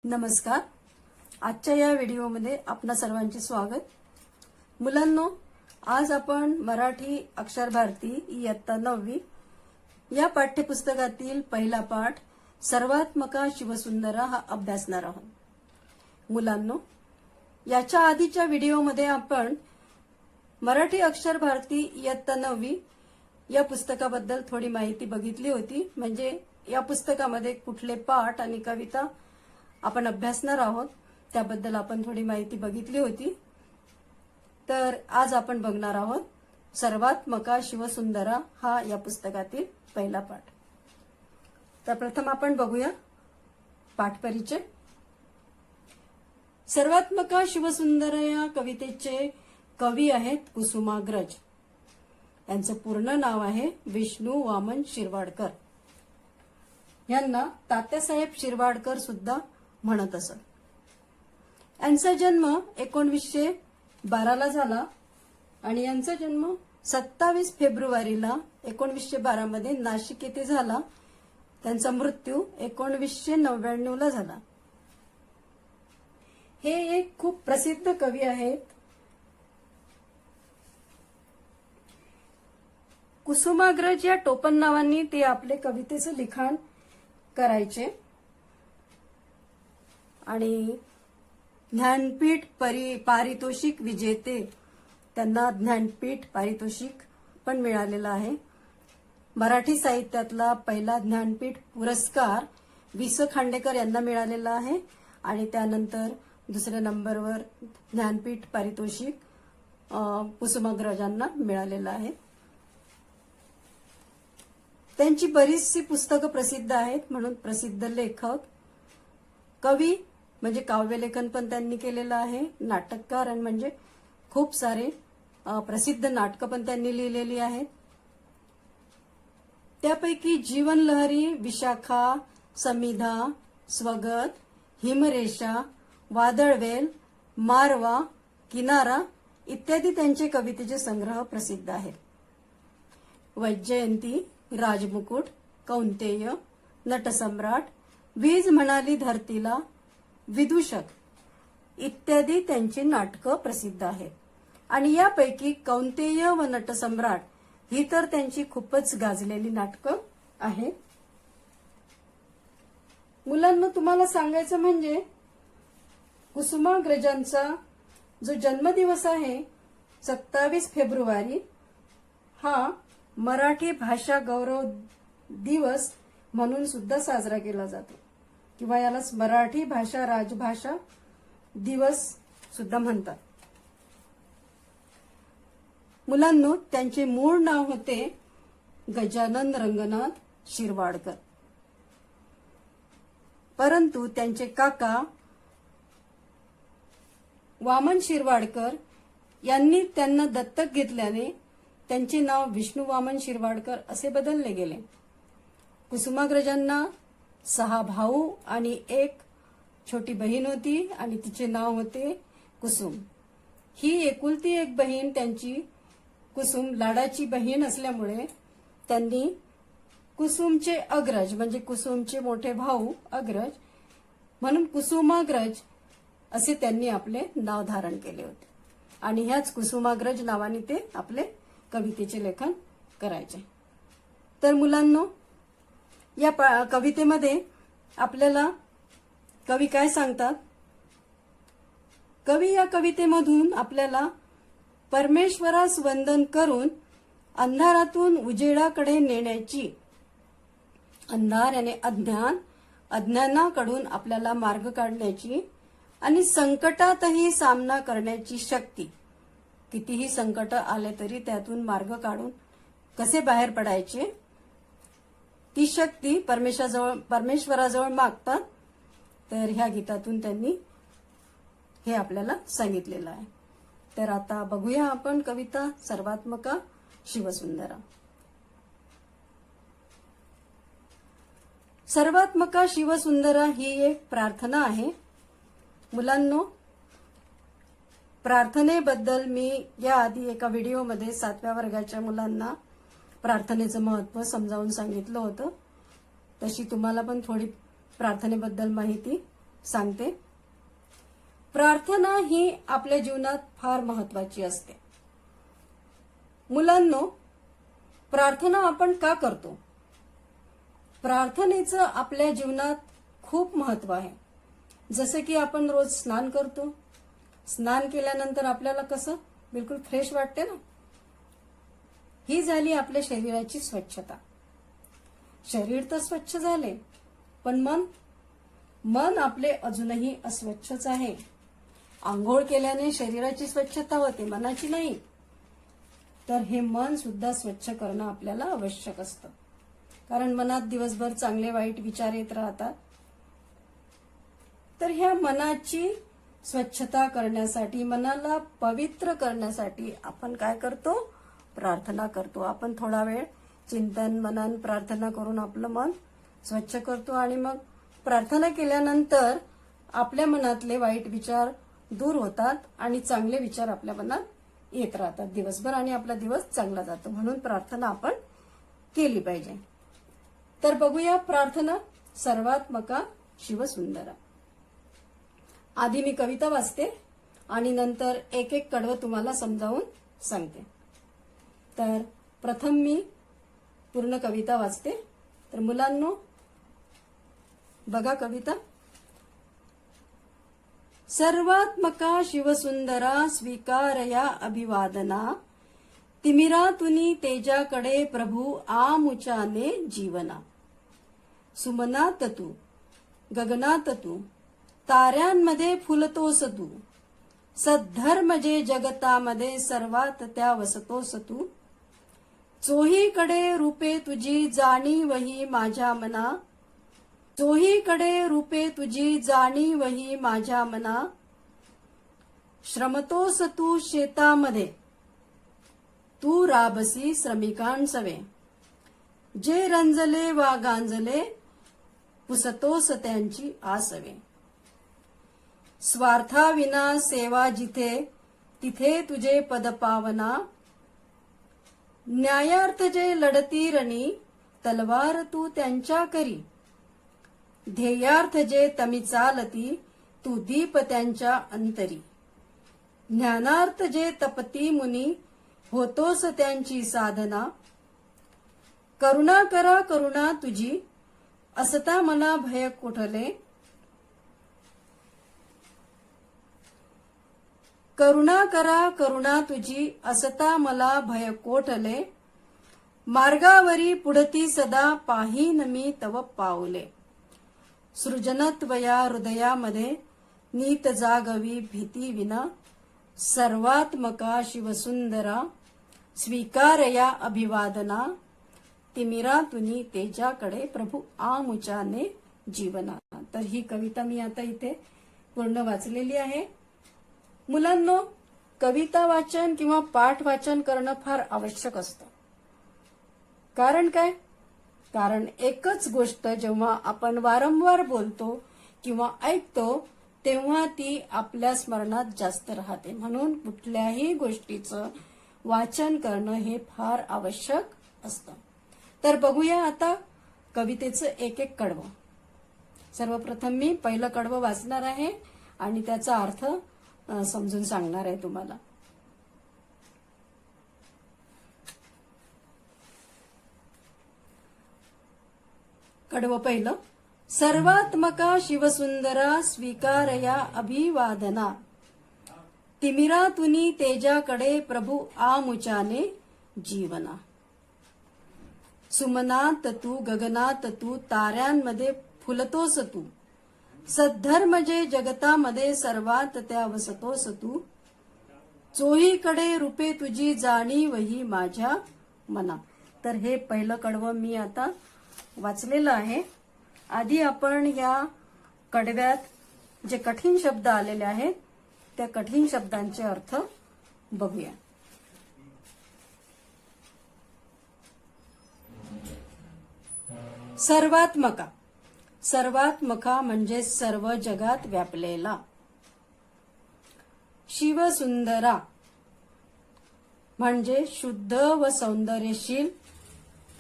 नमस्कार. आजच्या या व्हिडिओमध्ये आपणा सर्वांचे स्वागत. मुलांनो, आज आपण मराठी अक्षर भारती इयत्ता 9वी या पाठ्यपुस्तकातील पहिला पाठ सर्वात्मका शिवसुंदरा हा अभ्यासणार आहोत. मुलांनो, याच्या आधीच्या व्हिडिओमध्ये आपण मराठी अक्षर भारती इयत्ता 9वी या पुस्तकाबद्दल थोडी माहिती बघितली होती. म्हणजे या पुस्तकामध्ये कुठले पाठ आणि कविता आपण अभ्यासणार आहोत त्याबद्दल आपण थोडी माहिती बघितली होती. तर आज आपण बघणार आहोत सर्वात्मका शिवसुंदरा हा या पुस्तकातील पहिला पाठ. तर प्रथम आपण बघूया पाठ परिचय. सर्वात्मका शिवसुंदरा या कवितेचे कवी आहेत कुसुमाग्रज. यांचं पूर्ण नाव आहे विष्णू वामन शिरवाडकर. यांना तात्यासाहेब शिरवाडकर सुद्धा म्हणत असत. यांचा जन्म 1912 ला झाला आणि यांचा जन्म 27 फेब्रुवारीला 1912 मध्ये नाशिक येथे झाला. त्यांचा मृत्यू 1999 ला झाला. हे एक खूप प्रसिद्ध कवी आहेत. कुसुमाग्रज या टोपण नावांनी ते आपले कवितेचं लिखाण करायचे आणि ज्ञानपीठ पारितोषिक विजेते, त्यांना ज्ञानपीठ पारितोषिक पण मिळालेलं आहे. मराठी साहित्यातला पहिला ज्ञानपीठ पुरस्कार वि. स. खांडेकर यांना मिळालेला आहे आणि त्यानंतर दुसऱ्या नंबरवर ज्ञानपीठ पारितोषिक कुसुमाग्रजांना मिळालेलं आहे. त्यांची बरीचशी पुस्तकं प्रसिद्ध आहेत म्हणून प्रसिद्ध लेखक, कवी म्हणजे काव्यलेखन पण त्यांनी केलेलं आहे, नाटककार आणि म्हणजे खूप सारे प्रसिद्ध नाटकं पण त्यांनी लिहिलेली आहेत. त्यापैकी जीवनलहरी, विशाखा, समिधा, स्वगत, हिमरेषा, वादळवेल, मारवा, किनारा इत्यादी त्यांचे कवितेचे संग्रह प्रसिद्ध आहेत. वैजयंती, राजमुकुट, कौंतेय, नटसम्राट, वीज म्हणाली धरतीला, विदूषक इत्यादी त्यांची नाटकं प्रसिद्ध आहेत. आणि यापैकी कौंतेय व नटसम्राट ही तर त्यांची खूपच गाजलेली नाटकं आहेत. मुलांना तुम्हाला सांगायचं म्हणजे कुसुमाग्रजांचा जो जन्मदिवस आहे 27 फेब्रुवारी हा मराठी भाषा गौरव दिवस म्हणून सुद्धा साजरा केला जातो किंवा यालाच मराठी भाषा राजभाषा दिवस सुद्धा म्हणतात. मुलांनो, त्यांचे मूळ नाव होते गजानन रंगनाथ शिरवाडकर, परंतु त्यांचे काका वामन शिरवाडकर यांनी त्यांना दत्तक घेतल्याने त्यांचे नाव विष्णू वामन शिरवाडकर असे बदलले गेले. कुसुमाग्रजांना 6 भाऊ आणि 1 छोटी बहीण होती आणि तिचे नाव होते कुसुम. ही एकुलती एक बहीण त्यांची कुसुम लाडाची बहीण असल्यामुळे त्यांनी कुसुमचे अग्रज म्हणजे कुसुमचे मोठे भाऊ अग्रज म्हणून कुसुमाग्रज असे त्यांनी आपले नाव धारण केले होते आणि ह्याच कुसुमाग्रज नावाने ते आपले कवितेचे लेखन करायचे. तर मुलांनो, या कवितेमध्ये आपल्याला कवी काय सांगतात? कवी या कवितेमधून आपल्याला परमेश्वरास वंदन करून अंधारातून उजेडाकडे नेण्याची, अंधार याने अज्ञान, अज्ञानाकडून आपल्याला मार्ग काढण्याची आणि संकटातही सामना करण्याची शक्ती, कितीही संकट आले तरी त्यातून मार्ग काढून कसे बाहेर पडायचे ती शक्ती परमेश्वराजवळ मागतात. तर ह्या गीतातून त्यांनी हे आपल्याला सांगितलेलं आहे. तर आता बघूया आपण कविता सर्वात्मका शिवसुंदरा. सर्वात्मका शिवसुंदरा ही एक प्रार्थना आहे. मुलांनो, प्रार्थनेबद्दल मी याआधी एका व्हिडिओमध्ये 7व्या वर्गाच्या मुलांना प्रार्थनेचं महत्त्व समजावून सांगितलं होतं. तशी तुम्हाला पण थोडी प्रार्थनेबद्दल माहिती सांगते. प्रार्थना ही आपल्या जीवनात फार महत्वाची असते. मुलांनो, प्रार्थना आपण का करतो? प्रार्थनेचं आपल्या जीवनात खूप महत्व आहे. जसे की आपण रोज स्नान करतो. स्नान केल्यानंतर आपल्याला कसं बिलकुल फ्रेश वाटते ना. ही झाली आपल्या शरीराची स्वच्छता. शरीर तर स्वच्छ झाले, पण मन आपले अजूनही अस्वच्छच आहे. आंघोळ केल्याने शरीराची स्वच्छता होते, मनाची नाही. तर हे मन सुद्धा स्वच्छ करणं आपल्याला आवश्यक असतं. कारण मनात दिवसभर चांगले वाईट विचार येत राहतात. तर ह्या मनाची स्वच्छता करण्यासाठी, मनाला पवित्र करण्यासाठी आपण काय करतो? प्रार्थना करतो. आपण थोडा वेळ चिंतन, मनन, प्रार्थना करून आपलं मन स्वच्छ करतो. आणि मग प्रार्थना केल्यानंतर आपल्या मनातले वाईट विचार दूर होतात आणि चांगले विचार आपल्या मनात येत राहतात दिवसभर, आणि आपला दिवस चांगला जातो. म्हणून प्रार्थना आपण केली पाहिजे. तर बघूया प्रार्थना. सर्वात्मका शिवसुंदरा. आधी मी कविता वाचते आणि नंतर एक एक कडवं तुम्हाला समजावून सांगते. तर प्रथम मी पूर्ण कविता वाचते. तर मुलांनो, बघा कविता. सर्वात्मका शिवसुंदरा स्वीकारया अभिवादना, तिमिरातुनी तेजाकडे प्रभू आमुचाने जीवना. सुमनात तू, गगनात तू, ताऱ्यांमध्ये फुलतोस तू, सद्धर्म जे जगतामध्ये सर्वात त्या वसतोस तू. चोहीकडे रूपे तुझी जाणीवही माझ्या मना, चोहीकडे रूपे तुझी जाणीवही माझ्या मना. श्रमतोस तू शेतामध्ये, तू राबसी श्रमिकांसवे, जे रंजले वा गांजले पुसतोस त्यांची आसवे. स्वार्थाविना सेवा जिथे, तिथे तुझे पद पावना. न्यायार्थ जे लढती रणी, तलवार तू त्यांच्या करी. ध्येयार्थ जे तमी चालती, तू दीप त्यांच्या अंतरी. ज्ञानार्थ जे तपती मुनी, होतोस त्यांची साधना. करुणा करा करुणा तुझी, असता मला भय कोठले. करुणा करा करुणा तुझी, असता मला भय कोठले. मार्गावरी पुढती सदा, पाहीन मी तव पाऊले. सृजनत्वया हृदयामध्ये, नीत जागवी भीती विना. सर्वात्मका शिवसुंदरा स्वीकारया अभिवादना. तिमिरातुनी तेजाकडे प्रभू आमुचाने जीवना. तर ही कविता मी आता इथे पूर्ण वाचलेली आहे. मुलांनो, कविता वाचन किंवा पाठ वाचन करणं फार आवश्यक असतं. कारण काय? कारण एकच गोष्ट जेव्हा आपण वारंवार बोलतो किंवा ऐकतो, तेव्हा ती आपल्या स्मरणात जास्त राहते. म्हणून कुठल्याही गोष्टीचं वाचन करणं हे फार आवश्यक असतं. तर बघूया आता कवितेचं एक एक कडवं. सर्वप्रथम मी पहिलं कडवं वाचणार आहे आणि त्याचा अर्थ समजून सांगणार आहे तुम्हाला. कडवं पहिलं. सर्वात्मका शिवसुंदरा स्वीकारया अभिवादना. तिमिरातुनी तेजाकडे प्रभू आमुचाने जीवना. सुमनात तू, गगनात तू, ताऱ्यांमध्ये फुलतोस तू, सद्धर्म जे जगतामध्ये सर्वात त्या वसतोस तू. चोहीकडे रूपे तुझी जाणीवही माझ्या मना. तर हे पहिलं कडवं मी आता वाचलेलं आहे. आधी आपण या कडव्यात जे कठीण शब्द आलेले आहेत त्या कठीण शब्दांचे अर्थ बघूया. सर्वात्मका. सर्वात्मका म्हणजे सर्व जगात व्यापलेला. शिवसुंदरा म्हणजे शुद्ध व सौंदर्यशील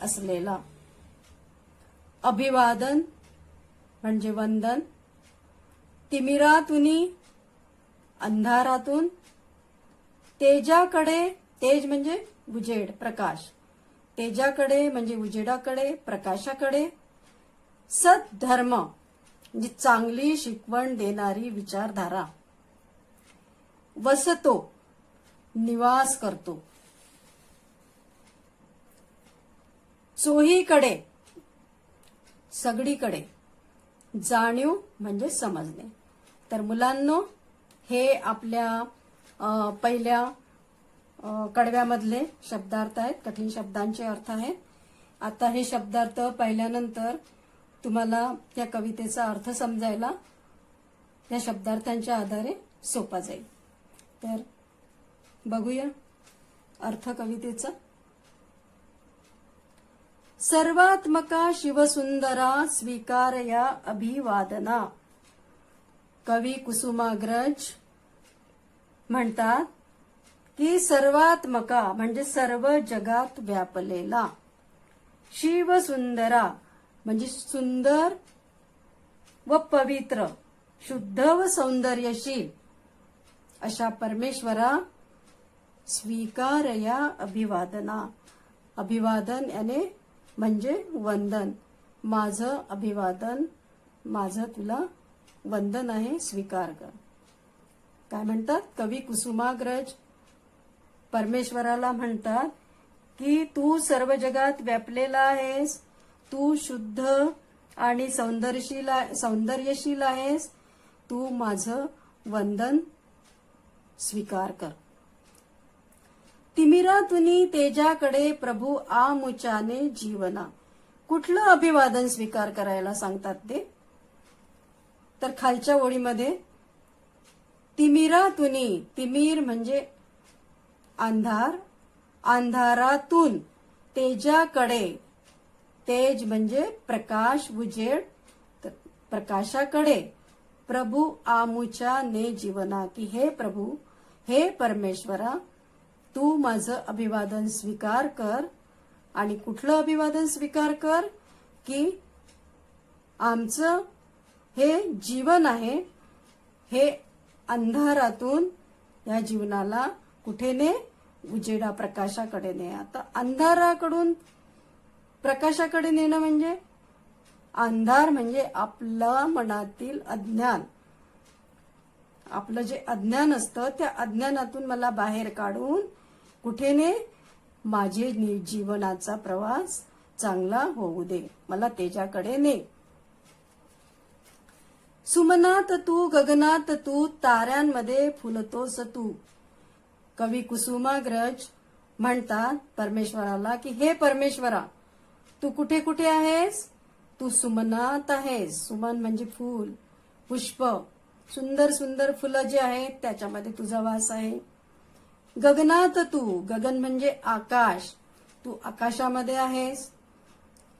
असलेला. अभिवादन म्हणजे वंदन. तिमिरातुनी अंधारातून, तेजाकडे, तेज म्हणजे उजेड प्रकाश, तेजाकडे म्हणजे उजेडाकडे प्रकाशाकडे, सद्धर्म म्हणजे चांगली शिकवण देणारी विचारधारा, वसतो निवास करतो, चोहीकडे सगळीकडे, जाणीव म्हणजे समजणे. तर मुलांनो, हे आपल्या पहिल्या कडव्यामधले शब्दार्थ आहेत, कठीण शब्दांचे अर्थ आहेत. आता हे शब्दार्थ पाहिल्यानंतर तुम्हाला या कवितेचा अर्थ समजायला या शब्दार्थांच्या आधारे सोपा जाईल. तर बघूया अर्थ कवितेचा. सर्वात्मका शिवसुंदरा स्वीकारया अभिवादना. कवी कुसुमाग्रज म्हणतात की सर्वात्मका म्हणजे सर्व जगात व्यापलेला, शिवसुंदरा म्हणजे सुंदर व पवित्र, शुद्ध व सौंदर्यशील अशा परमेश्वरा स्वीकारया अभिवादना. अभिवादन याने म्हणजे वंदन. माझं अभिवादन, माझं तुला वंदन आहे, स्वीकार कर. काय म्हणतात कवी कुसुमाग्रज? परमेश्वराला म्हणतात की तू सर्व जगात व्यापलेला आहेस, तू शुद्ध आणि सौंदर्यशील आहेस, तू माझं वंदन स्वीकार कर. तिमिरातुनी तेजाकडे प्रभू आमुचाने जीवना. कुठलं अभिवादन स्वीकार करायला सांगतात ते? तर खालच्या ओळीमध्ये तिमिरातुनी, तिमीर म्हणजे अंधार, अंधारातून, तेजाकडे, तेज म्हणजे प्रकाश उजेड, प्रकाशाकडे, प्रभू आमुच्या ने जीवना. की हे प्रभू, हे परमेश्वरा, तू माझं अभिवादन स्वीकार कर. आणि कुठलं अभिवादन स्वीकार कर? की आमचं हे जीवन आहे, हे अंधारातून या जीवनाला कुठे ने? उजेडा प्रकाशाकडे ने. आता अंधाराकडून प्रकाशाकडे नेणं म्हणजे, अंधार म्हणजे आपलं मनातील अज्ञान, आपलं जे अज्ञान असतं त्या अज्ञानातून मला बाहेर काढून कुठे ने? माझे जीवनाचा प्रवास चांगला होऊ दे, मला तेजाकडे ने. सुमनात तू, गगनात तू, ताऱ्यांमध्ये फुलतोस तू. कवी कुसुमाग्रज म्हणतात परमेश्वराला की हे परमेश्वरा, तू कुठे कुठे आहेस? तू सुमनात आहेस. सुमन म्हणजे फूल, पुष्प, सुंदर सुंदर फुलं जे आहेत त्याच्यामध्ये तुझा वास आहे. गगनात तू, गगन म्हणजे आकाश, तू आकाशामध्ये आहेस.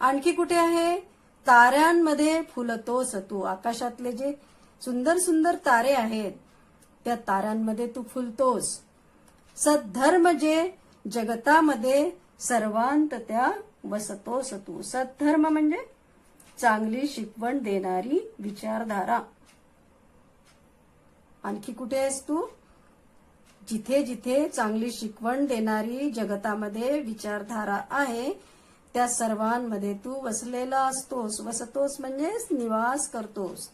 आणखी कुठे आहे? ताऱ्यांमध्ये फुलतोस तू. आकाशातले जे सुंदर सुंदर तारे आहेत त्या ताऱ्यांमध्ये तू फुलतोस. सद्धर्म जे जगतामध्ये सर्वांत त्या वसतोस तू. सद्धर्म म्हणजे चांगली शिकवण देणारी विचारधारा. आणखी कुठे आहेस तू? जिथे जिथे चांगली शिकवण देणारी जगतामध्ये विचारधारा आहे त्या सर्वांमध्ये तू वसलेला असतोस. वसतोस म्हणजेच निवास करतोस.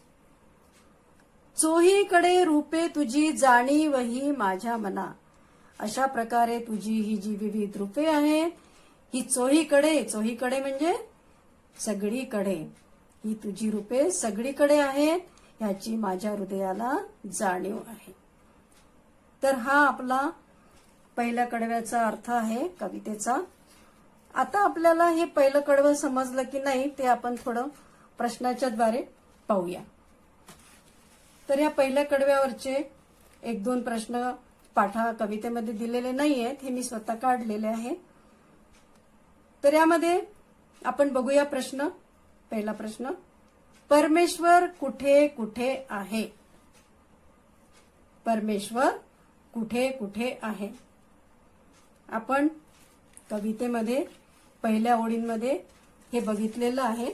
चोहीकडे रूपे तुझी जाणीवही माझ्या मना. अशा प्रकारे तुझी ही जी विविध रूपे आहेत ही चोहीकडे, चोहीकडे म्हणजे सगळीकडे, ही तुझी रूपे सगळीकडे आहेत याची माझ्या हृदयाला जाणीव आहे. तर हा आपला पहिल्या कडव्याचा अर्थ आहे कवितेचा. आता आपल्याला हे पहिलं कडवं समजलं की नाही ते आपण थोडं प्रश्नाच्या द्वारे पाहूया. तर या पहिल्या कडव्यावरचे एक दोन प्रश्न पाठा कवितेमध्ये दिलेले नाहीयेत, हे मी स्वतः काढलेले आहे. तर यामध्ये आपण बघूया प्रश्न. पहिला प्रश्न, परमेश्वर कुठे कुठे आहे? परमेश्वर कुठे कुठे आहे? आपण कवितेमध्ये पहिल्या ओळींमध्ये हे बघितलेलं आहे.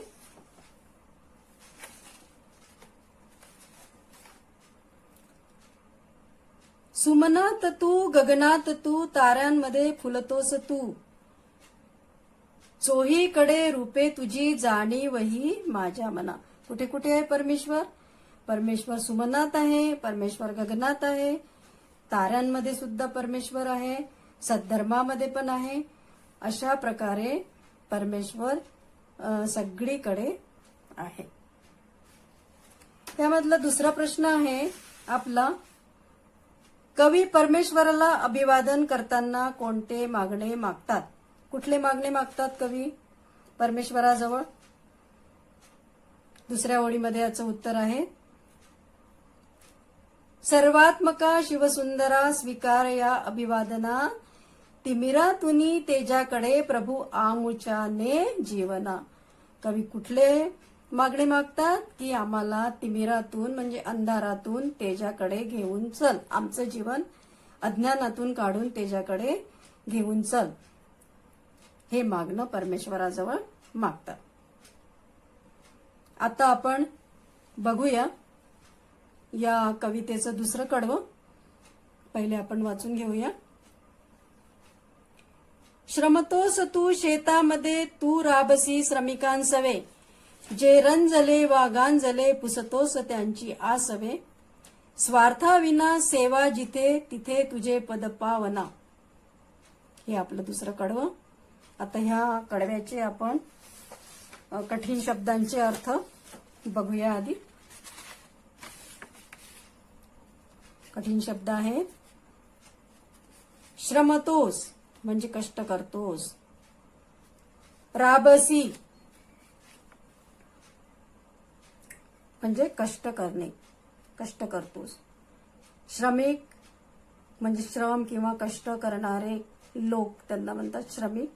सुमनात तू, गगनात तू, ताऱ्यांमध्ये फुलतोस तू. चोहीकडे रूपे तुझी जाणीवही माझ्या मना. कुठे कुठे आहे परमेश्वर? परमेश्वर सुमनात आहे, परमेश्वर गगनात आहे, ताऱ्यांमध्ये सुद्धा परमेश्वर आहे, सद्धर्मामध्ये पण आहे. अशा प्रकारे परमेश्वर सगळीकडे आहे. त्यामधला दुसरा प्रश्न आहे आपला, कवी परमेश्वराला अभिवादन करताना कोणते मागणे मागतात? कुठले मागणे मागतात कवी परमेश्वराजवळ? दुसऱ्या ओळीमध्ये याचं उत्तर आहे, सर्वात्मका शिवसुंदरा स्वीकार या अभिवादना, तिमिरातुनी तेजाकडे प्रभू आमुच्याने जीवना. कवी कुठले मागणे मागतात की आम्हाला तिमिरातून म्हणजे अंधारातून तेजाकडे घेऊन चल, आमचं जीवन अज्ञानातून काढून तेजाकडे घेऊन चल, हे मागणं परमेश्वराजवळ मागतात. आता आपण बघूया या कवितेचं दुसरं कडवं. पहिले आपण वाचून घेऊया. श्रमतोस तू शेतामध्ये, तू राबसी श्रमिकांसवे, जे रंजले वा गांजले पुसतोस त्यांची आसवे, स्वार्थाविना सेवा जिथे तिथे तुझे पद पावना. हे आपलं दुसरं कडवं. आता ह्या कडव्याचे आपण कठीण शब्दांचे अर्थ बघूया आधी. कठीण शब्द आहे, श्रमतोस म्हणजे कष्ट करतोस, राबसी म्हणजे कष्ट करणे, कष्ट करतोस, श्रमिक म्हणजे श्रम किंवा कष्ट करणारे लोक त्यांना म्हणतात श्रमिक,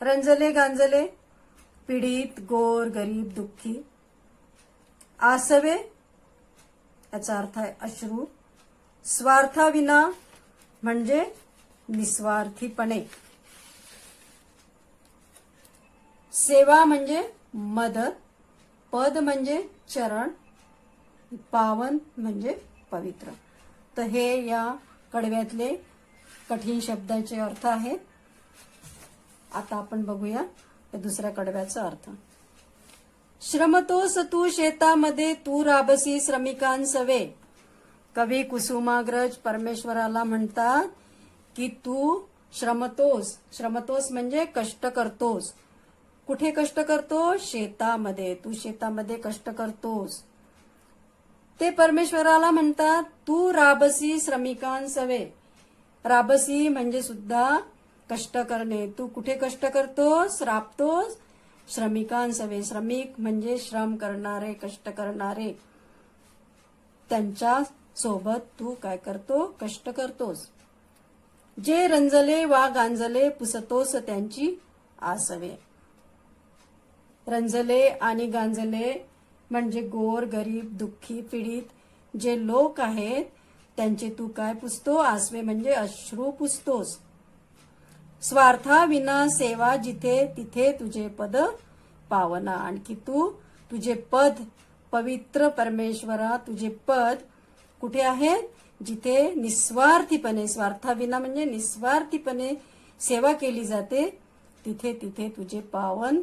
रंजले गांजले पीडित गोर गरीब दुःखी, आसवे याचा अर्थ आहे अश्रू, स्वार्थाविना म्हणजे निस्वार्थीपणे, सेवा म्हणजे मदत, पद म्हणजे चरण, पावन म्हणजे पवित्र. तर हे या कडव्यातले कठीण शब्दाचे अर्थ आहेत. आता आपण बघूया दुसऱ्या कडव्याचा अर्थ. श्रमतोस तू शेतामध्ये, तू राबसी श्रमिकांसवे. कवी कुसुमाग्रज परमेश्वराला म्हणतात की तू श्रमतोस, श्रमतोस म्हणजे कष्ट करतोस. कुठे कष्ट करतोस? शेतामध्ये. तू शेतामध्ये कष्ट करतोस. ते परमेश्वराला म्हणतात तू राबसी श्रमिकांसवे. राबसी म्हणजे सुद्धा कष्ट करणे. तू कुठे कष्ट करतोस? राबतोस श्रमिकांसवे. श्रमिक म्हणजे श्रम करणारे, कष्ट करणारे, त्यांच्या सोबत तू काय करतो? कष्ट करतोस. जे रंजले वा गांजले पुसतोस त्यांची आसवे. रंजले आणि गांजले म्हणजे गोर गरीब दुःखी पीडित जे लोक आहेत त्यांचे तू काय पुसतो? आसवे म्हणजे अश्रू पुसतोस. स्वार्थाविना सेवा जिथे तिथे तुझे पद पावना. आणखी तू तुझे पद पवित्र परमेश्वरा, तुझे पद कुठे आहे? जिथे निस्वार्थीपणे, स्वार्थाविना म्हणजे निस्वार्थीपणे सेवा केली जाते, तिथे तिथे तुझे पावन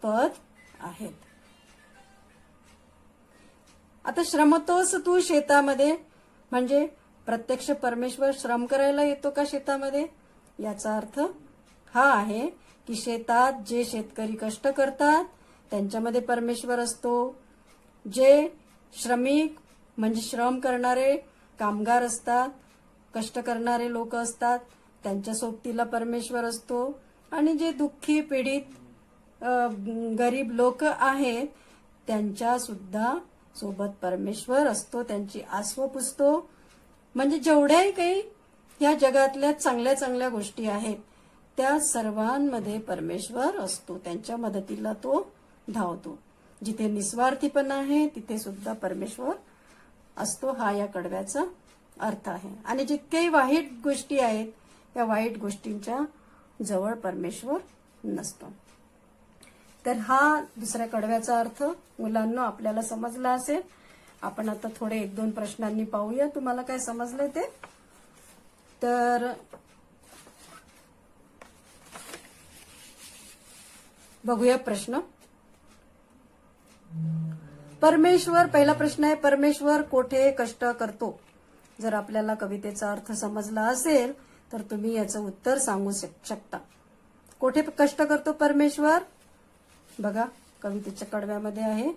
पद आहेत. आता श्रमतोस तू शेतामध्ये म्हणजे प्रत्यक्ष परमेश्वर श्रम करायला येतो का शेतामध्ये? याचा अर्थ हा आहे की शेतात जे शेतकरी कष्ट करतात त्यांच्यामध्ये परमेश्वर असतो. जे श्रमिक म्हणजे श्रम करणारे कामगार असतात, कष्ट करणारे लोक असतात, त्यांच्या सोबतीला परमेश्वर असतो. आणि जे दुःखी पीडित गरीब लोक आहेत त्यांच्या सुद्धा सोबत परमेश्वर असतो, त्यांची आसव पुसतो. म्हणजे जेवढ्याही काही या जगातल्या चांगल्या चांगल्या गोष्टी आहेत त्या सर्वांमध्ये परमेश्वर असतो, त्यांच्या मदतीला तो धावतो. जिथे निस्वार्थीपणा आहे तिथे सुद्धा परमेश्वर असतो. हा या कडव्याचा अर्थ आहे. आणि जितक्याही वाईट गोष्टी आहेत त्या वाईट गोष्टींच्या जवळ परमेश्वर नसतो. तर हा दुसऱ्या कडव्याचा अर्थ मुलांना आपल्याला समजला असेल. आपण आता थोडे 1-2 प्रश्नांनी पाहूया तुम्हाला काय समजले ते. तर बघूया प्रश्न. परमेश्वर, पहिला प्रश्न आहे, परमेश्वर कोठे कष्ट करतो? जर आपल्याला कवितेचा अर्थ समजला असेल तर तुम्ही याचं उत्तर सांगू शकता. कोठे कष्ट करतो परमेश्वर? बघा कवितेच्या कडव्यामध्ये आहे,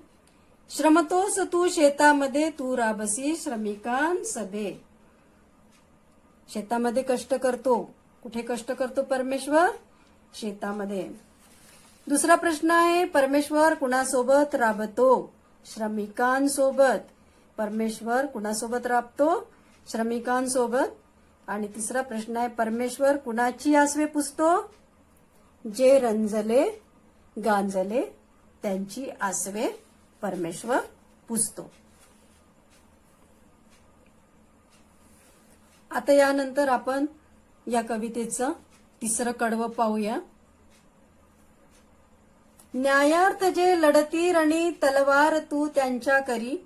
श्रमतोस तू शेतामध्ये, तू राबसी श्रमिकांसभे. शेतामध्ये कष्ट करतो. कुठे कष्ट करतो परमेश्वर? शेतामध्ये. दुसरा प्रश्न आहे, परमेश्वर कुणासोबत राबतो? श्रमिकांसोबत. परमेश्वर कुणासोबत राबतो? श्रमिकांसोबत. आणि तिसरा प्रश्न आहे, परमेश्वर कुणाची आसवे पुसतो? जे रंजले गांजले त्यांची आसवे परमेश्वर पुसतो. आता यानंतर आपण या कवितेचं तिसरं कडवं पाहूया. न्यायार्थ जे लढती रणी तलवार तू त्यांच्या करी,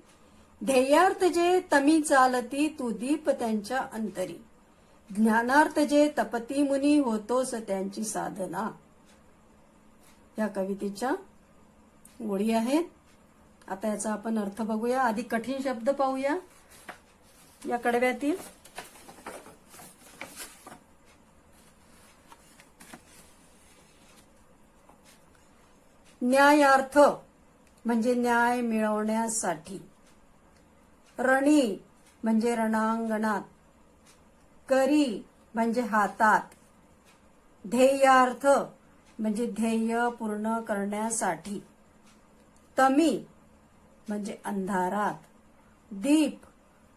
ध्येयार्थ जे तमी चालती तू दीप त्यांच्या अंतरी, ज्ञानार्थ जे तपती मुनी होतोस त्यांची साधना. या कवितेच्या ओळी आहेत. आता याचा आपण अर्थ बघूया. आधी कठीण शब्द पाहूया या कडव्यातील. न्यायार्थ म्हणजे न्याय मिळवण्यासाठी, रणी म्हणजे रणांगणात, करी म्हणजे हातात, ध्येयार्थ म्हणजे ध्येय पूर्ण करण्यासाठी, तमी म्हणजे अंधारात, दीप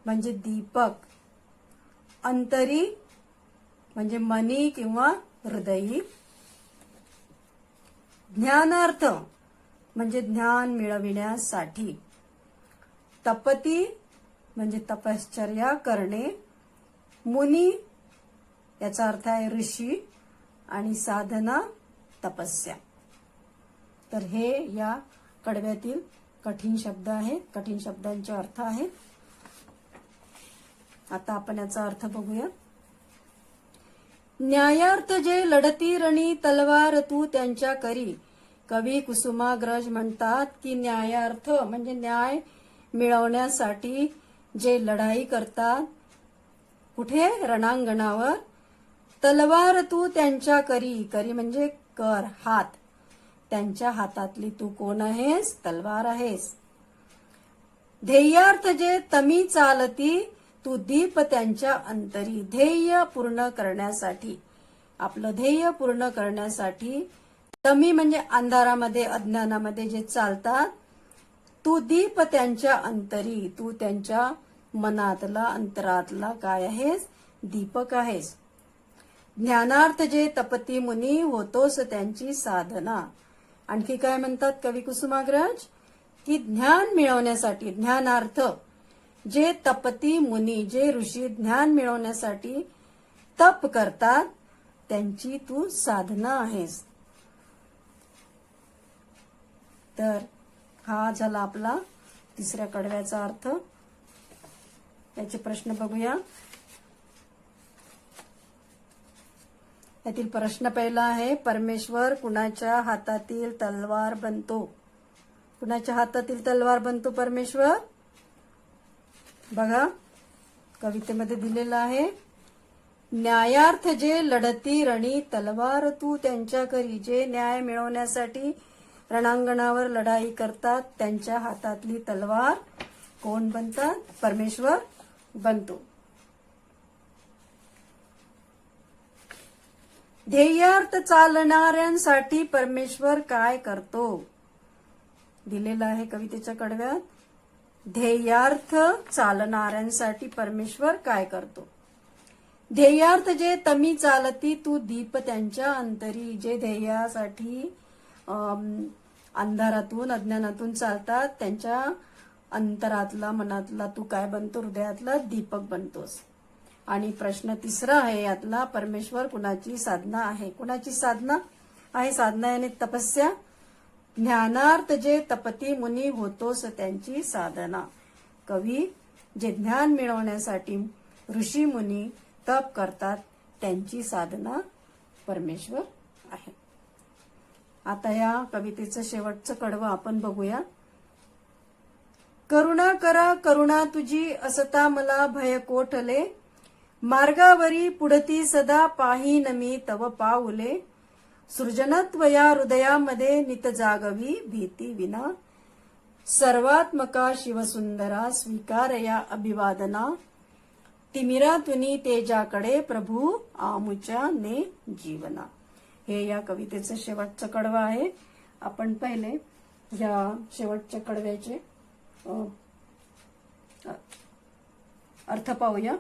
म्हणजे दीपक, अंतरी म्हणजे मनी किंवा हृदयी, ज्ञानार्थ म्हणजे ज्ञान मिळविण्यासाठी, तपती म्हणजे तपश्चर्या करणे, मुनी याचा अर्थ आहे ऋषी, आणि साधना तपस्या. तर हे या कडव्यातील कठीण शब्द आहेत, कठीण शब्दांचे अर्थ आहेत. आता आपण याचा अर्थ बघूया. न्यायार्थ जे लढती रणी तलवार तू त्यांच्या करी. कवी कुसुमाग्रज म्हणतात की न्यायार्थ म्हणजे न्याय मिळवण्यासाठी जे लढाई करतात, कुठे? रणांगणावर. तलवार तू त्यांच्या करी, करी म्हणजे कर, हात, त्यांच्या हातातली तू कोण आहेस? तलवार आहेस. ध्येयार्थ जे तमी चालती तू दीप त्यांच्या अंतरी. ध्येय पूर्ण करण्यासाठी, आपलं ध्येय पूर्ण करण्यासाठी, तमी म्हणजे अंधारामध्ये अज्ञानामध्ये जे चालतात, तू दीप त्यांच्या अंतरी, तू त्यांच्या मनातला अंतरातला काय आहेस? दीपक आहेस. ज्ञानार्थ जे तपती मुनी होतोस त्यांची साधना. आणखी काय म्हणतात कवी कुसुमाग्रज? की ज्ञान मिळवण्यासाठी, ज्ञानार्थ जे तपती मुनी, जे ऋषी ज्ञान मिळवण्यासाठी तप करतात, त्यांची तू साधना आहेस. तर हा झाला आपला तिसऱ्या कडव्याचा अर्थ. याचे प्रश्न बघूया. यातील प्रश्न पहिला आहे, परमेश्वर कुणाच्या हातातील तलवार बनतो? कुणाच्या हातातील तलवार बनतो परमेश्वर? बघा कवितेमध्ये दिलेला आहे, न्यायार्थ जे लढती रणी तलवार तू त्यांच्या करी. जे न्याय मिळवण्यासाठी रणांगणावर लढाई करतात, त्यांच्या हातातली तलवार कोण बनतात? परमेश्वर बनतो. ध्येयार्थ चालणाऱ्यांसाठी परमेश्वर काय करतो? दिलेला आहे कवितेच्या कडव्यात. ध्येयार्थ चालणाऱ्यांसाठी परमेश्वर काय करतो? ध्येयार्थ जे तमी चालती तू दीप त्यांच्या अंतरी. जे ध्येयासाठी अंधारातून अज्ञानातून चालतात, त्यांच्या अंतरातला मनातला तू काय बनतो? हृदयातला दीपक बनतोस. आणि प्रश्न तिसरा आहे यातला, परमेश्वर कुणाची साधना आहे? कुणाची साधना आहे? साधना याने तपस्या. ज्ञानार्थ जे तपती मुनी होतोस त्यांची साधना. कवी जे ज्ञान मिळवण्यासाठी ऋषी मुनी तप करतात त्यांची साधना परमेश्वर आहे. आता या कवितेचं शेवटचं कडवं आपण बघूया. करुणा करा करुणा तुझी असता मला भय कोठले, मार्गावरी पुढती सदा पाहीन मी तव पाऊले, सृजनत्व या हृदयामध्ये नित जागवी भीती विना, सर्वात्मका शिवसुंदरा स्वीकार या अभिवादना, तिमिरातुनी तेजाकडे प्रभू आमुच्या ने जीवना. हे या कवितेचं शेवटचं कडवं आहे. आपण पहिले या शेवटच्या कडव्याचे अर्थ पाहूया.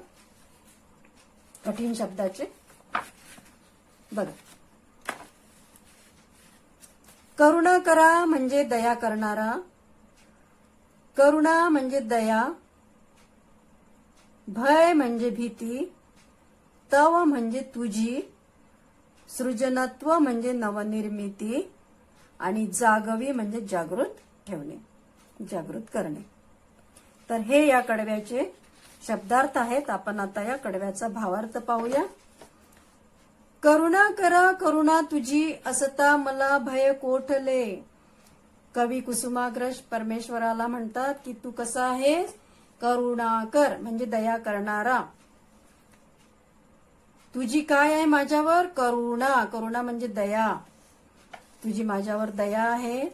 कठीण शब्दाचे बघा. करुणा करा म्हणजे दया करणारा, करुणा म्हणजे दया, भय म्हणजे भीती, तव म्हणजे तुझी, सृजनत्व म्हणजे नवनिर्मिती आणि जागवी म्हणजे जागृत ठेवणे, जागृत करणे. तर हे या कडव्याचे शब्दार्थ आहेत. आपण आता या कडव्याचा भावार्थ पाहूया. करुणा करा करुणा तुझी असता मला भय कोठले. कवी कुसुमाग्रज परमेश्वराला म्हणतात की तू कसा आहेस? करुणा कर म्हणजे दया करणारा. तुझी काय आहे माझ्यावर? करुणा. करुणा म्हणजे दया. तुझी माझ्यावर दया आहे.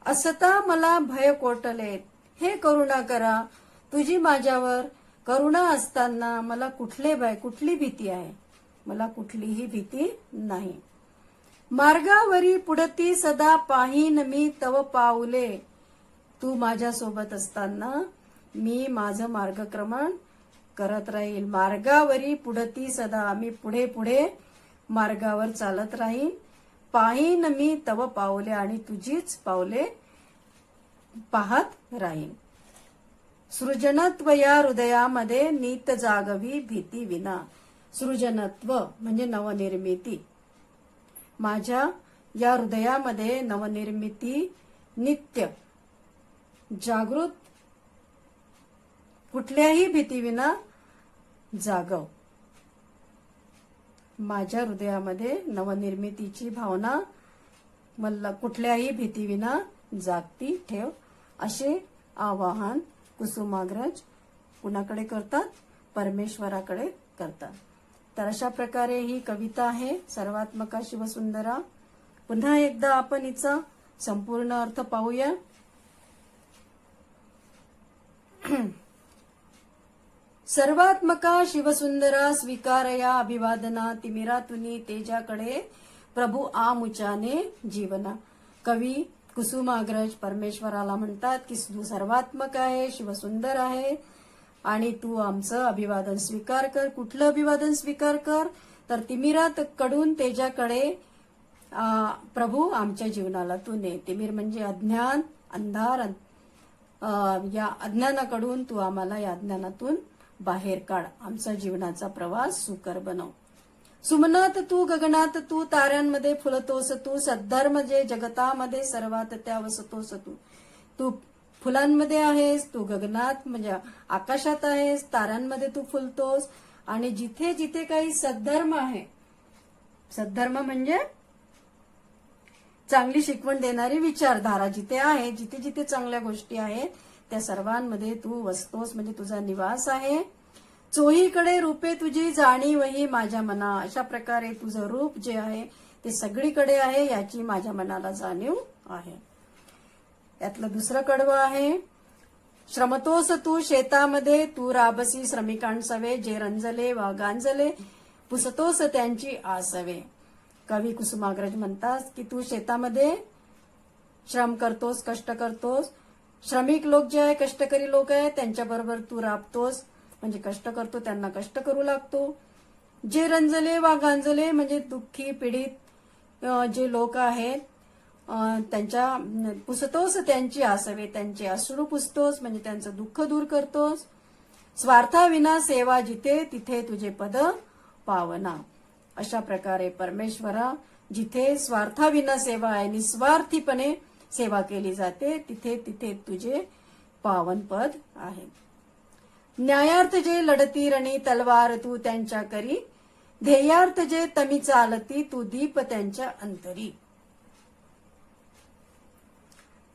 असता मला भय कोठले. हे करुणा करा तुझी माझ्यावर करुणा असताना मला कुठले भय, कुठली भीती आहे? मला कुठलीही भीती नाही. मार्गावरी पुढती सदा पाहीन मी तव पाऊले. तू माझ्या सोबत असताना मी माझं मार्गक्रमण करत राहील. मार्गावरी पुढती सदा, मी पुढे पुढे मार्गावर चालत राहील. पाहीन मी तव पाऊले आणि तुझीच पावले पाहत राहील. सृजनत्व या हृदयामध्ये नीत जागवी भीती विना. सृजनत्व म्हणजे नवनिर्मिती. माझ्या या हृदयामध्ये नवनिर्मिती नित्य जागृत, कुठल्याही भीतीविना जागव. माझ्या हृदयामध्ये नवनिर्मितीची भावना मला कुठल्याही भीतीविना जागती ठेव, असे आवाहन कुसुमाग्रज कुणाकडे करतात? परमेश्वराकडे करतात. तर अशा प्रकारे ही कविता आहे सर्वात्मका शिवसुंदरा. पुन्हा एकदा आपण हिचा संपूर्ण अर्थ पाहूया. सर्वात्मका शिवसुंदरा स्वीकारया अभिवादना, तिमिरातुनी तेजाकडे प्रभू आमुचाने जीवना. कवी कुसुमाग्रज परमेश्वराला म्हणतात की तू सर्वात्मक आहे, शिवसुंदर आहे आणि तू आमचं अभिवादन स्वीकार कर. कुठलं अभिवादन स्वीकार कर? तर तिमिरात कडून तेजाकडे प्रभू आमच्या जीवनाला तू ने. तिमिर म्हणजे अज्ञान, अंधार. या अज्ञानाकडून तू आम्हाला या अज्ञानातून बाहेर काढ. आमचा जीवनाचा प्रवास सुकर बनव. सुमनात तू, गगनात तू, ताऱ्यांमध्ये फुलतोस तू, सद्धर्म जे जगतामध्ये सर्वात त्या वसतोस तू. तू फुलांमध्ये आहेस, तू गगनात म्हणजे आकाशात आहेस, ताऱ्यांमध्ये तू फुलतोस आणि जिथे जिथे काही सद्धर्म आहे, सद्धर्म म्हणजे चांगली शिकवण देणारी विचारधारा जिथे आहे, जिथे जिथे चांगल्या गोष्टी आहेत त्या सर्वांमध्ये तू वसतोस म्हणजे तुझा निवास आहे. चोहीकडे रूपे तुझी जाणीवही माझ्या मना. अशा प्रकारे तुझं रूप जे आहे ते सगळीकडे आहे याची माझ्या मनाला जाणीव आहे. यातलं दुसरं कडवं आहे. श्रमतोस तू शेतामध्ये, तू राबसी श्रमिकांसवे, जे रंजले वा गांजले पुसतोस त्यांची आसवे. कवी कुसुमाग्रज म्हणतात की तू शेतामध्ये श्रम करतोस, कष्ट करतोस. श्रमिक लोक जे आहे, कष्टकरी लोक आहे, त्यांच्याबरोबर तू राबतोस म्हणजे कष्ट करतो, त्यांना कष्ट करू लागतो. जे रंजले वा गांजले म्हणजे दुःखी पीडित जे लोक आहेत त्यांच्या पुसतोस त्यांची आसवे, त्यांचे अश्रू पुसतोस म्हणजे त्यांचं दुःख दूर करतोस. स्वार्थाविना सेवा जिथे तिथे तुझे पद पावना. अशा प्रकारे परमेश्वरा जिथे स्वार्थाविना सेवा आहे, निस्वार्थीपणे सेवा केली जाते, तिथे तिथे तुझे पावन पद आहे. न्यायार्थ जे लढती रणी तलवार तू त्यांच्या करी, ध्येयार्थ जे तमी चालती तू दीप त्यांच्या अंतरी.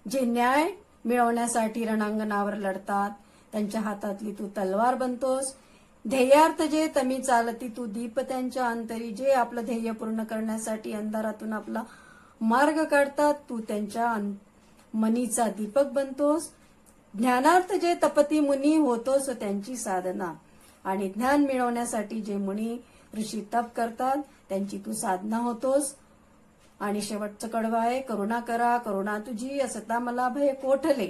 जे न्याय मिळवण्यासाठी रणांगणावर लढतात त्यांच्या हातातली तू तलवार बनतोस. ध्येयार्थ जे तमी चालती तू दीप त्यांच्या अंतरी. जे आपलं ध्येय पूर्ण करण्यासाठी अंधारातून आपला मार्ग काढतात तू त्यांच्या मनीचा दीपक बनतोस. ज्ञानार्थ जे तपती मुनी होतोस त्यांची साधना. आणि ज्ञान मिळवण्यासाठी जे मुनी ऋषी तप करतात त्यांची तू साधना होतोस. आणि शेवटचं कडवं आहे, करुणा करा करुणा तुझी असता मला भय कोठले,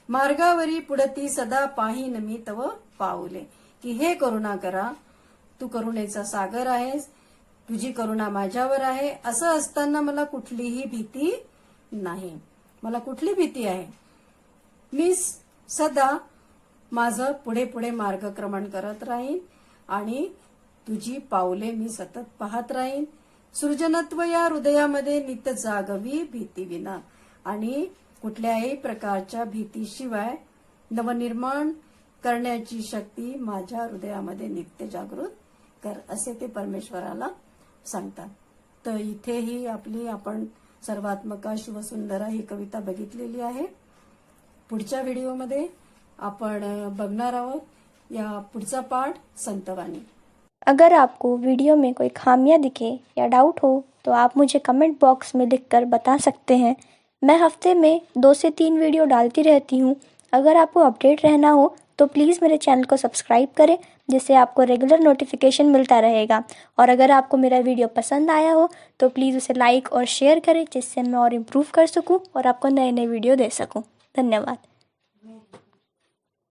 मार्गावरी पुढती सदा पाहीन मी तव पाऊले. की हे करुणा करा, तू करुणेचा सागर आहेस, तुझी करुणा माझ्यावर आहे. असं असताना मला कुठलीही भीती नाही. मला कुठली भीती आहे? मी सदा माझं पुढे पुढे मार्गक्रमण करत राहीन आणि तुझी पावले मी सतत पाहत राहीन. सृजनत्व या हृदयामध्ये नित्य जागवी भीती विना. आणि कुठल्याही प्रकारच्या भीतीशिवाय नवनिर्माण करण्याची शक्ती माझ्या हृदयामध्ये नित्य जागृत कर, असे ते परमेश्वराला सांगतात. तर इथेही आपण सर्वात्मका शिवसुंदरा ही कविता बघितलेली आहे. पुढच्या व्हिडिओमध्ये आपण बघणार आहोत या पुढचा पाठ संतवाणी. अगर आपको वीडियो में कोई खामियां दिखे या डाउट हो तो आप मुझे कमेंट बॉक्स में लिखकर बता सकते हैं. मैं हफ्ते में 2 से 3 वीडियो डालती रहती हूँ. अगर आपको अपडेट रहना हो तो प्लीज़ मेरे चैनल को सब्सक्राइब करें, जिससे आपको रेगुलर नोटिफिकेशन मिलता रहेगा. और अगर आपको मेरा वीडियो पसंद आया हो तो प्लीज़ उसे लाइक और शेयर करें, जिससे मैं और इम्प्रूव कर सकूँ और आपको नए नए वीडियो दे सकूँ. धन्यवाद.